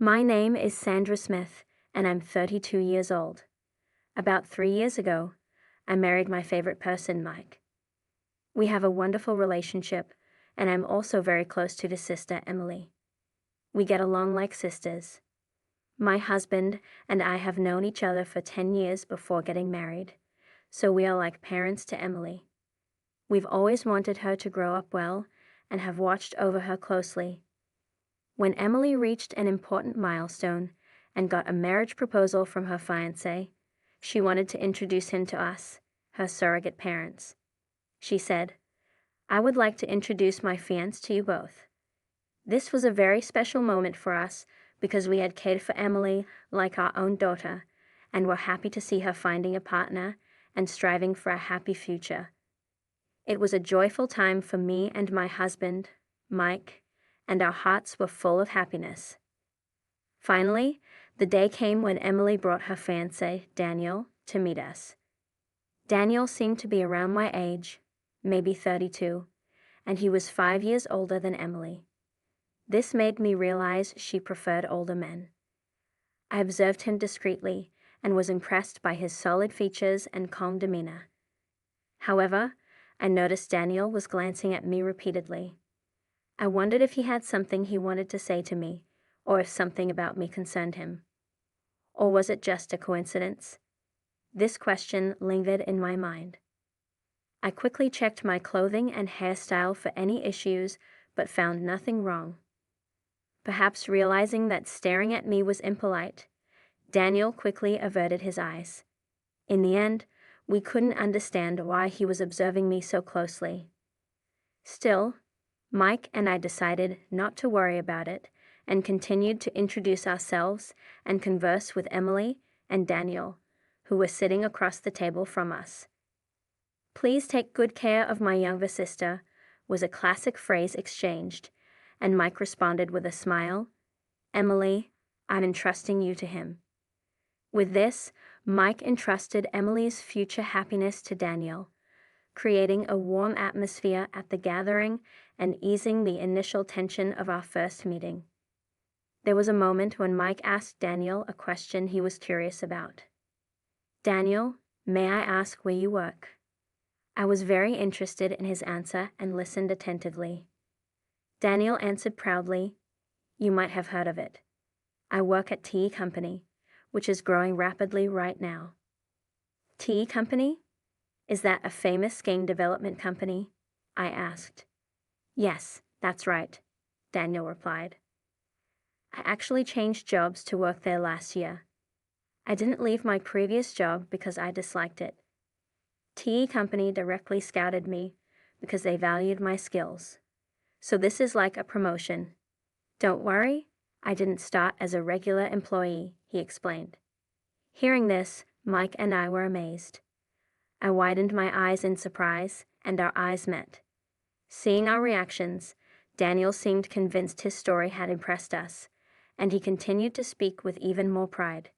My name is Sandra Smith, and I'm 32 years old. About 3 years ago, I married my favorite person, Mike. We have a wonderful relationship, and I'm also very close to his sister, Emily. We get along like sisters. My husband and I have known each other for 10 years before getting married, so we are like parents to Emily. We've always wanted her to grow up well and have watched over her closely. When Emily reached an important milestone and got a marriage proposal from her fiancé, she wanted to introduce him to us, her surrogate parents. She said, "I would like to introduce my fiancé to you both." This was a very special moment for us because we had cared for Emily like our own daughter and were happy to see her finding a partner and striving for a happy future. It was a joyful time for me and my husband, Mike, and our hearts were full of happiness. Finally, the day came when Emily brought her fiancé, Daniel, to meet us. Daniel seemed to be around my age, maybe 32, and he was 5 years older than Emily. This made me realize she preferred older men. I observed him discreetly and was impressed by his solid features and calm demeanor. However, I noticed Daniel was glancing at me repeatedly. I wondered if he had something he wanted to say to me, or if something about me concerned him. Or was it just a coincidence? This question lingered in my mind. I quickly checked my clothing and hairstyle for any issues, but found nothing wrong. Perhaps realizing that staring at me was impolite, Daniel quickly averted his eyes. In the end, we couldn't understand why he was observing me so closely. Still, Mike and I decided not to worry about it and continued to introduce ourselves and converse with Emily and Daniel, who were sitting across the table from us. "Please take good care of my younger sister," was a classic phrase exchanged, and Mike responded with a smile, "Emily, I'm entrusting you to him." With this, Mike entrusted Emily's future happiness to Daniel, creating a warm atmosphere at the gathering and easing the initial tension of our first meeting. There was a moment when Mike asked Daniel a question he was curious about. "Daniel, may I ask where you work?" I was very interested in his answer and listened attentively. Daniel answered proudly, "You might have heard of it. I work at TE Company, which is growing rapidly right now." "TE Company? Is that a famous game development company?" I asked. "Yes, that's right," Daniel replied. "I actually changed jobs to work there last year. I didn't leave my previous job because I disliked it. TE Company directly scouted me because they valued my skills. So this is like a promotion. Don't worry, I didn't start as a regular employee," he explained. Hearing this, Mike and I were amazed. I widened my eyes in surprise, and our eyes met. Seeing our reactions, Daniel seemed convinced his story had impressed us, and he continued to speak with even more pride.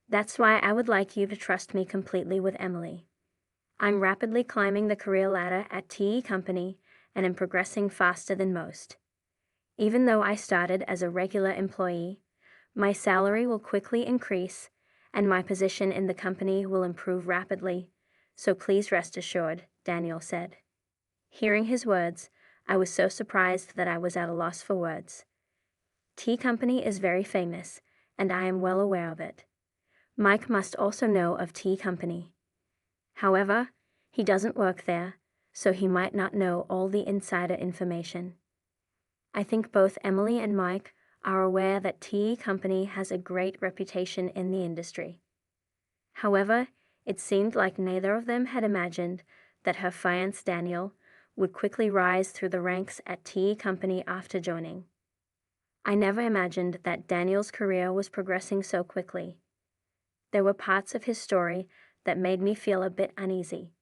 "That's why I would like you to trust me completely with Emily. I'm rapidly climbing the career ladder at TE Company and am progressing faster than most. Even though I started as a regular employee, my salary will quickly increase, and my position in the company will improve rapidly, so please rest assured," Daniel said. Hearing his words, I was so surprised that I was at a loss for words. TE Company is very famous, and I am well aware of it. Mike must also know of TE Company. However, he doesn't work there, so he might not know all the insider information. I think both Emily and Mike are aware that TE Company has a great reputation in the industry. However, it seemed like neither of them had imagined that her fiancé Daniel would quickly rise through the ranks at TE Company after joining. I never imagined that Daniel's career was progressing so quickly. There were parts of his story that made me feel a bit uneasy,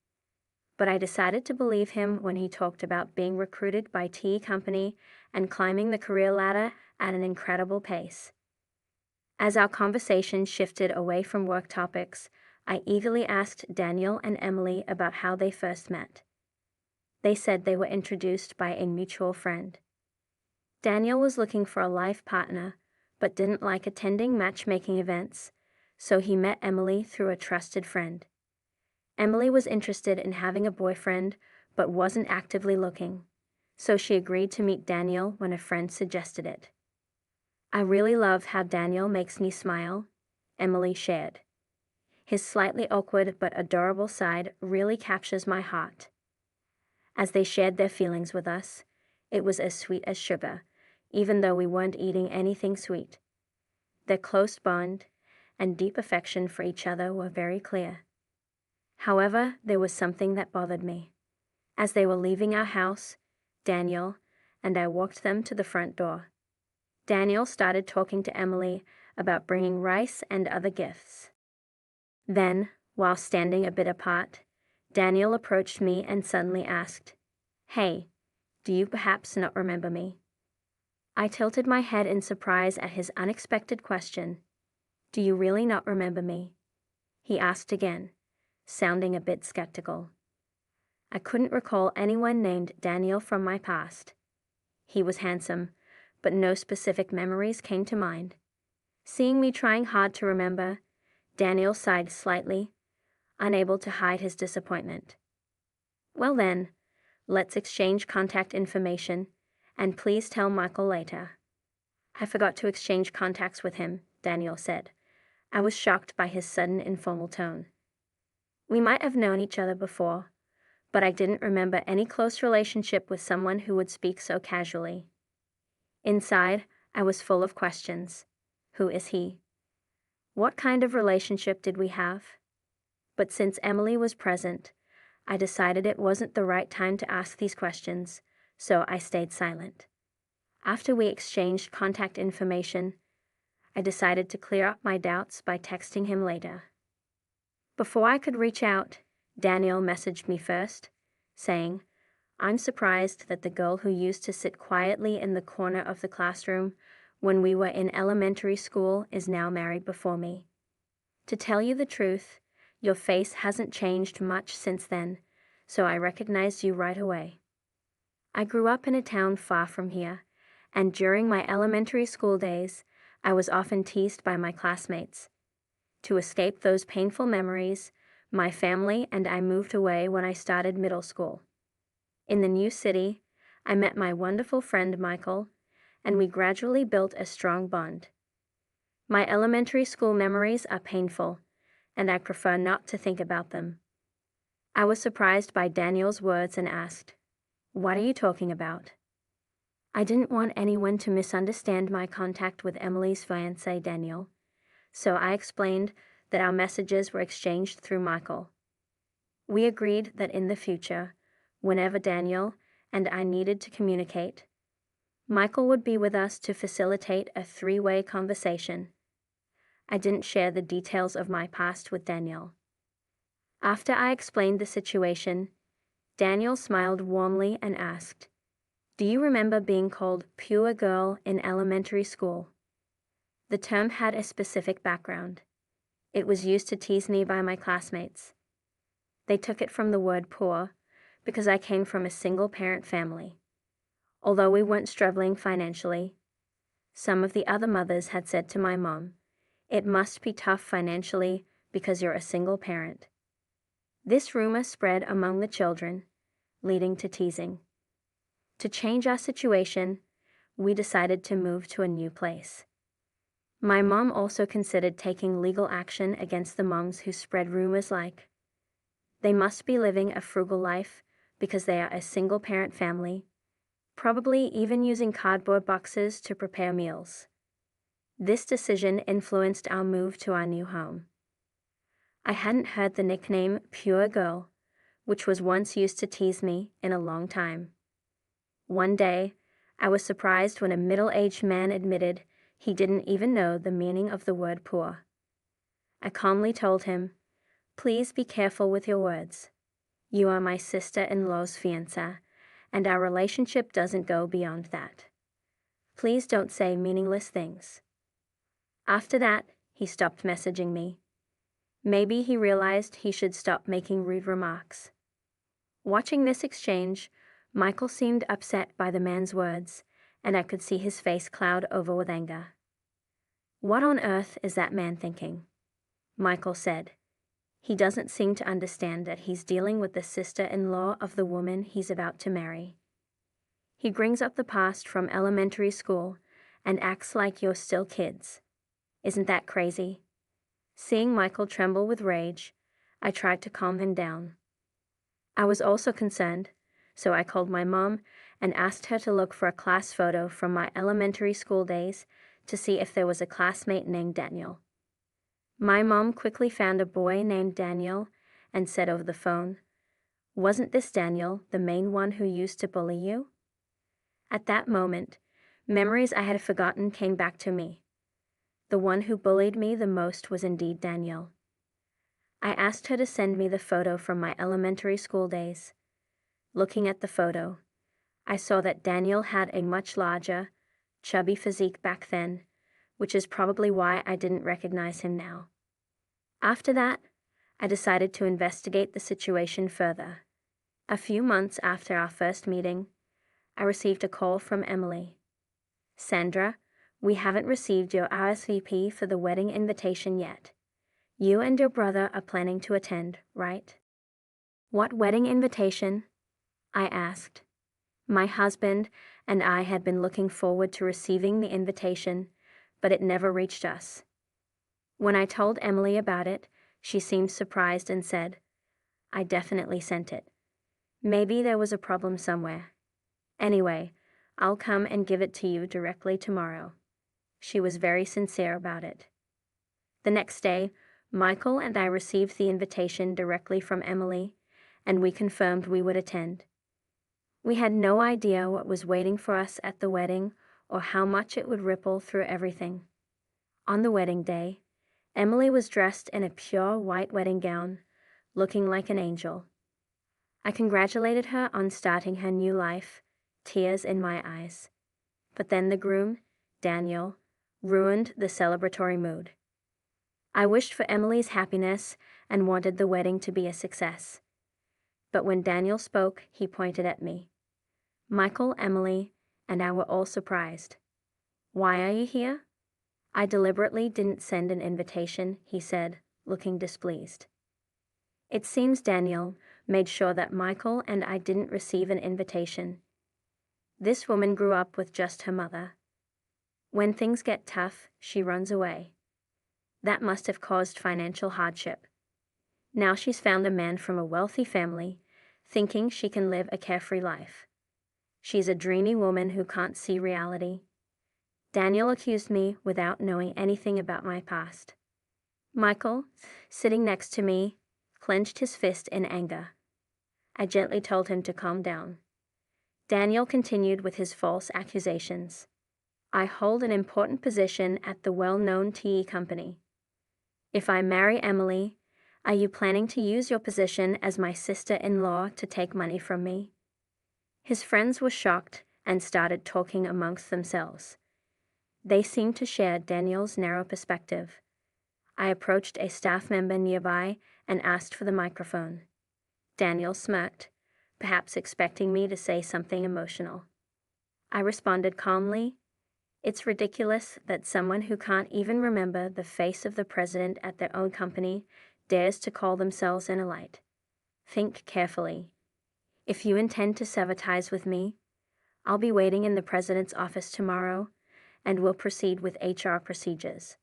but I decided to believe him when he talked about being recruited by TE Company and climbing the career ladder at an incredible pace. As our conversation shifted away from work topics, I eagerly asked Daniel and Emily about how they first met. They said they were introduced by a mutual friend. Daniel was looking for a life partner but didn't like attending matchmaking events, so he met Emily through a trusted friend. Emily was interested in having a boyfriend, but wasn't actively looking, so she agreed to meet Daniel when a friend suggested it. "I really love how Daniel makes me smile," Emily shared. "His slightly awkward but adorable side really captures my heart." As they shared their feelings with us, it was as sweet as sugar, even though we weren't eating anything sweet. Their close bond and deep affection for each other were very clear. However, there was something that bothered me. As they were leaving our house, Daniel and I walked them to the front door. Daniel started talking to Emily about bringing rice and other gifts. Then, while standing a bit apart, Daniel approached me and suddenly asked, "Hey, do you perhaps not remember me?" I tilted my head in surprise at his unexpected question. "Do you really not remember me?" he asked again, sounding a bit skeptical. I couldn't recall anyone named Daniel from my past. He was handsome, but no specific memories came to mind. Seeing me trying hard to remember, Daniel sighed slightly, unable to hide his disappointment. "Well then, let's exchange contact information, and please tell Michael later." "I forgot to exchange contacts with him," Daniel said. I was shocked by his sudden informal tone. We might have known each other before, but I didn't remember any close relationship with someone who would speak so casually. Inside, I was full of questions. Who is he? What kind of relationship did we have? But since Emily was present, I decided it wasn't the right time to ask these questions, so I stayed silent. After we exchanged contact information, I decided to clear up my doubts by texting him later. Before I could reach out, Daniel messaged me first, saying, "I'm surprised that the girl who used to sit quietly in the corner of the classroom when we were in elementary school is now married before me. To tell you the truth, your face hasn't changed much since then, so I recognized you right away. I grew up in a town far from here, and during my elementary school days, I was often teased by my classmates. To escape those painful memories, my family and I moved away when I started middle school. In the new city, I met my wonderful friend Michael, and we gradually built a strong bond. My elementary school memories are painful, and I prefer not to think about them." I was surprised by Daniel's words and asked, "What are you talking about?" I didn't want anyone to misunderstand my contact with Emily's fiancé, Daniel, so I explained that our messages were exchanged through Michael. We agreed that in the future, whenever Daniel and I needed to communicate, Michael would be with us to facilitate a three-way conversation. I didn't share the details of my past with Daniel. After I explained the situation, Daniel smiled warmly and asked, "Do you remember being called pure girl in elementary school?" The term had a specific background. It was used to tease me by my classmates. They took it from the word poor because I came from a single-parent family. Although we weren't struggling financially, some of the other mothers had said to my mom, "It must be tough financially because you're a single parent." This rumor spread among the children, leading to teasing. To change our situation, we decided to move to a new place. My mom also considered taking legal action against the moms who spread rumors like, "They must be living a frugal life because they are a single-parent family, probably even using cardboard boxes to prepare meals." This decision influenced our move to our new home. I hadn't heard the nickname Pure Girl, which was once used to tease me, in a long time. One day, I was surprised when a middle-aged man admitted he didn't even know the meaning of the word poor. I calmly told him, "Please be careful with your words. You are my sister-in-law's fiancé, and our relationship doesn't go beyond that. Please don't say meaningless things." After that, he stopped messaging me. Maybe he realized he should stop making rude remarks. Watching this exchange, Michael seemed upset by the man's words, and I could see his face cloud over with anger. "What on earth is that man thinking?" Michael said. "He doesn't seem to understand that he's dealing with the sister-in-law of the woman he's about to marry. He brings up the past from elementary school and acts like you're still kids. Isn't that crazy?" Seeing Michael tremble with rage, I tried to calm him down. I was also concerned, so I called my mom and asked her to look for a class photo from my elementary school days to see if there was a classmate named Daniel. My mom quickly found a boy named Daniel and said over the phone, "Wasn't this Daniel, the main one who used to bully you?" At that moment, memories I had forgotten came back to me. The one who bullied me the most was indeed Daniel. I asked her to send me the photo from my elementary school days. Looking at the photo, I saw that Daniel had a much larger, chubby physique back then, which is probably why I didn't recognize him now. After that, I decided to investigate the situation further. A few months after our first meeting, I received a call from Emily. "Sandra, we haven't received your RSVP for the wedding invitation yet. You and your brother are planning to attend, right?" "What wedding invitation?" I asked. My husband and I had been looking forward to receiving the invitation, but it never reached us. When I told Emily about it, she seemed surprised and said, "I definitely sent it. Maybe there was a problem somewhere. Anyway, I'll come and give it to you directly tomorrow." She was very sincere about it. The next day, Michael and I received the invitation directly from Emily, and we confirmed we would attend. We had no idea what was waiting for us at the wedding or how much it would ripple through everything. On the wedding day, Emily was dressed in a pure white wedding gown, looking like an angel. I congratulated her on starting her new life, tears in my eyes. But then the groom, Daniel, ruined the celebratory mood. I wished for Emily's happiness and wanted the wedding to be a success. But when Daniel spoke, he pointed at me. Michael, Emily, and I were all surprised. "Why are you here?" "I deliberately didn't send an invitation," he said, looking displeased. It seems Daniel made sure that Michael and I didn't receive an invitation. This woman grew up with just her mother. When things get tough, she runs away. That must have caused financial hardship. Now she's found a man from a wealthy family, thinking she can live a carefree life. She's a dreamy woman who can't see reality. Daniel accused me without knowing anything about my past. Michael, sitting next to me, clenched his fist in anger. I gently told him to calm down. Daniel continued with his false accusations. "I hold an important position at the well-known tea company. If I marry Emily, are you planning to use your position as my sister-in-law to take money from me?" His friends were shocked and started talking amongst themselves. They seemed to share Daniel's narrow perspective. I approached a staff member nearby and asked for the microphone. Daniel smirked, perhaps expecting me to say something emotional. I responded calmly, "It's ridiculous that someone who can't even remember the face of the president at their own company dares to call themselves an elite. Think carefully. If you intend to sever ties with me, I'll be waiting in the president's office tomorrow, and we'll proceed with HR procedures."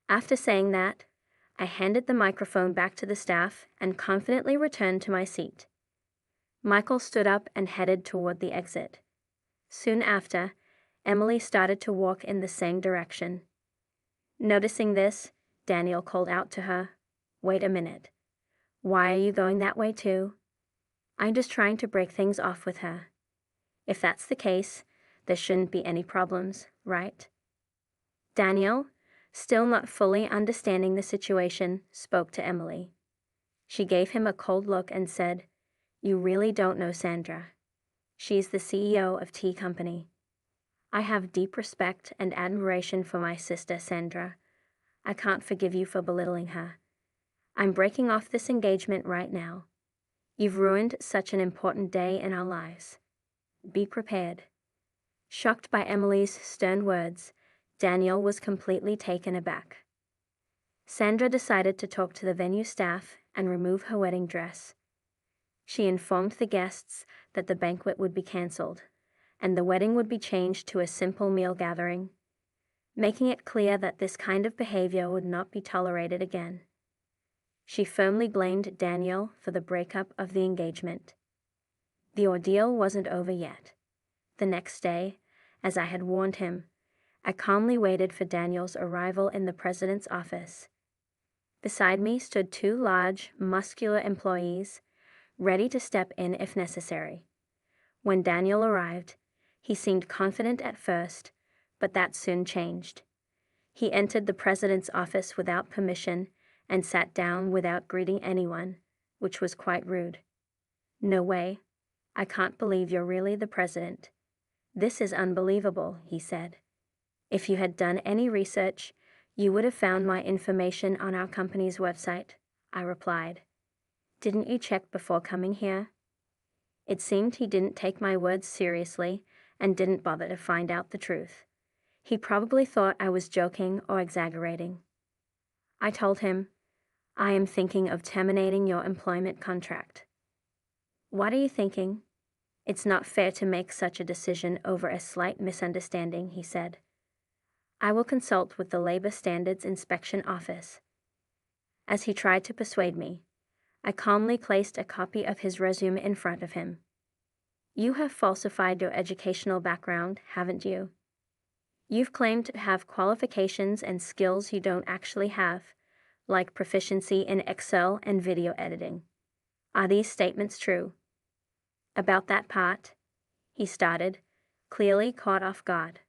After saying that, I handed the microphone back to the staff and confidently returned to my seat. Michael stood up and headed toward the exit. Soon after, Emily started to walk in the same direction. Noticing this, Daniel called out to her, "Wait a minute. Why are you going that way too?" "I'm just trying to break things off with her." "If that's the case, there shouldn't be any problems, right?" Daniel, still not fully understanding the situation, spoke to Emily. She gave him a cold look and said, "You really don't know Sandra. She's the CEO of Tea Company. I have deep respect and admiration for my sister Sandra. I can't forgive you for belittling her. I'm breaking off this engagement right now. You've ruined such an important day in our lives. Be prepared." Shocked by Emily's stern words, Daniel was completely taken aback. Sandra decided to talk to the venue staff and remove her wedding dress. She informed the guests that the banquet would be cancelled, and the wedding would be changed to a simple meal gathering, making it clear that this kind of behavior would not be tolerated again. She firmly blamed Daniel for the breakup of the engagement. The ordeal wasn't over yet. The next day, as I had warned him, I calmly waited for Daniel's arrival in the president's office. Beside me stood two large, muscular employees, ready to step in if necessary. When Daniel arrived, he seemed confident at first, but that soon changed. He entered the president's office without permission and sat down without greeting anyone, which was quite rude. "No way. I can't believe you're really the president. This is unbelievable," he said. "If you had done any research, you would have found my information on our company's website," I replied. "Didn't you check before coming here?" It seemed he didn't take my words seriously and didn't bother to find out the truth. He probably thought I was joking or exaggerating. I told him, "I am thinking of terminating your employment contract." "What are you thinking? It's not fair to make such a decision over a slight misunderstanding," he said. "I will consult with the Labor Standards Inspection Office." As he tried to persuade me, I calmly placed a copy of his resume in front of him. "You have falsified your educational background, haven't you? You've claimed to have qualifications and skills you don't actually have, like proficiency in Excel and video editing. Are these statements true?" "About that part," he started, clearly caught off guard.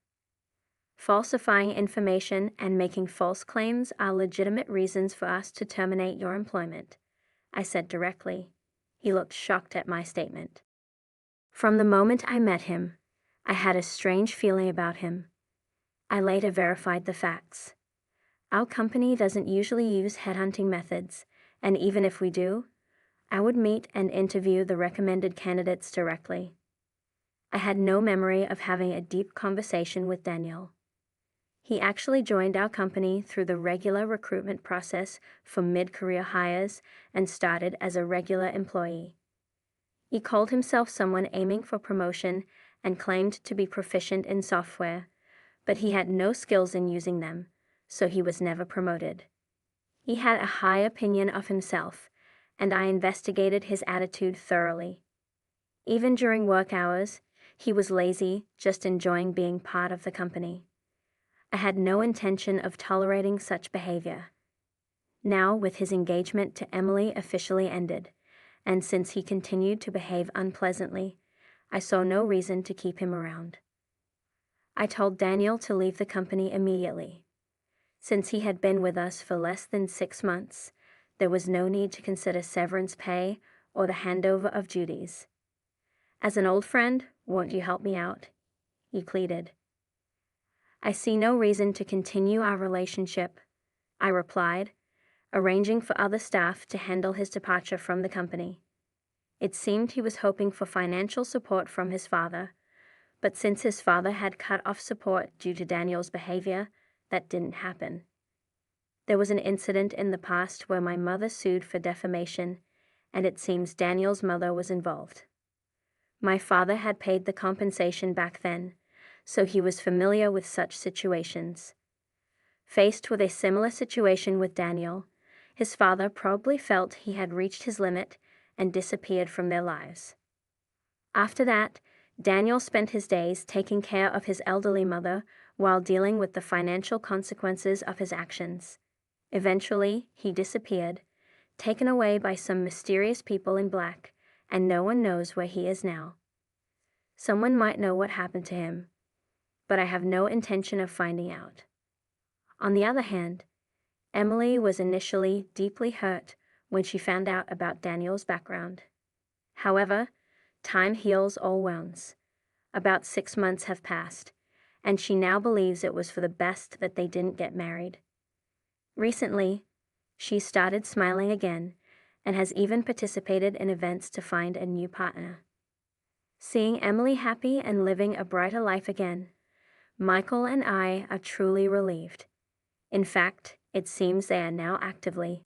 "Falsifying information and making false claims are legitimate reasons for us to terminate your employment," I said directly. He looked shocked at my statement. From the moment I met him, I had a strange feeling about him. I later verified the facts. Our company doesn't usually use headhunting methods, and even if we do, I would meet and interview the recommended candidates directly. I had no memory of having a deep conversation with Daniel. He actually joined our company through the regular recruitment process for mid-career hires and started as a regular employee. He called himself someone aiming for promotion and claimed to be proficient in software, but he had no skills in using them, so he was never promoted. He had a high opinion of himself, and I investigated his attitude thoroughly. Even during work hours, he was lazy, just enjoying being part of the company. I had no intention of tolerating such behavior. Now, with his engagement to Emily officially ended, and since he continued to behave unpleasantly, I saw no reason to keep him around. I told Daniel to leave the company immediately. Since he had been with us for less than 6 months, there was no need to consider severance pay or the handover of duties. "As an old friend, won't you help me out?" he pleaded. "I see no reason to continue our relationship," I replied, arranging for other staff to handle his departure from the company. It seemed he was hoping for financial support from his father, but since his father had cut off support due to Daniel's behavior, that didn't happen. There was an incident in the past where my mother sued for defamation, and it seems Daniel's mother was involved. My father had paid the compensation back then, so he was familiar with such situations. Faced with a similar situation with Daniel, his father probably felt he had reached his limit and disappeared from their lives. After that, Daniel spent his days taking care of his elderly mother while dealing with the financial consequences of his actions. Eventually, he disappeared, taken away by some mysterious people in black, and no one knows where he is now. Someone might know what happened to him, but I have no intention of finding out. On the other hand, Emily was initially deeply hurt when she found out about Daniel's background. However, time heals all wounds. About 6 months have passed, and she now believes it was for the best that they didn't get married. Recently, she started smiling again and has even participated in events to find a new partner. Seeing Emily happy and living a brighter life again Michael and I are truly relieved. In fact, it seems they are now actively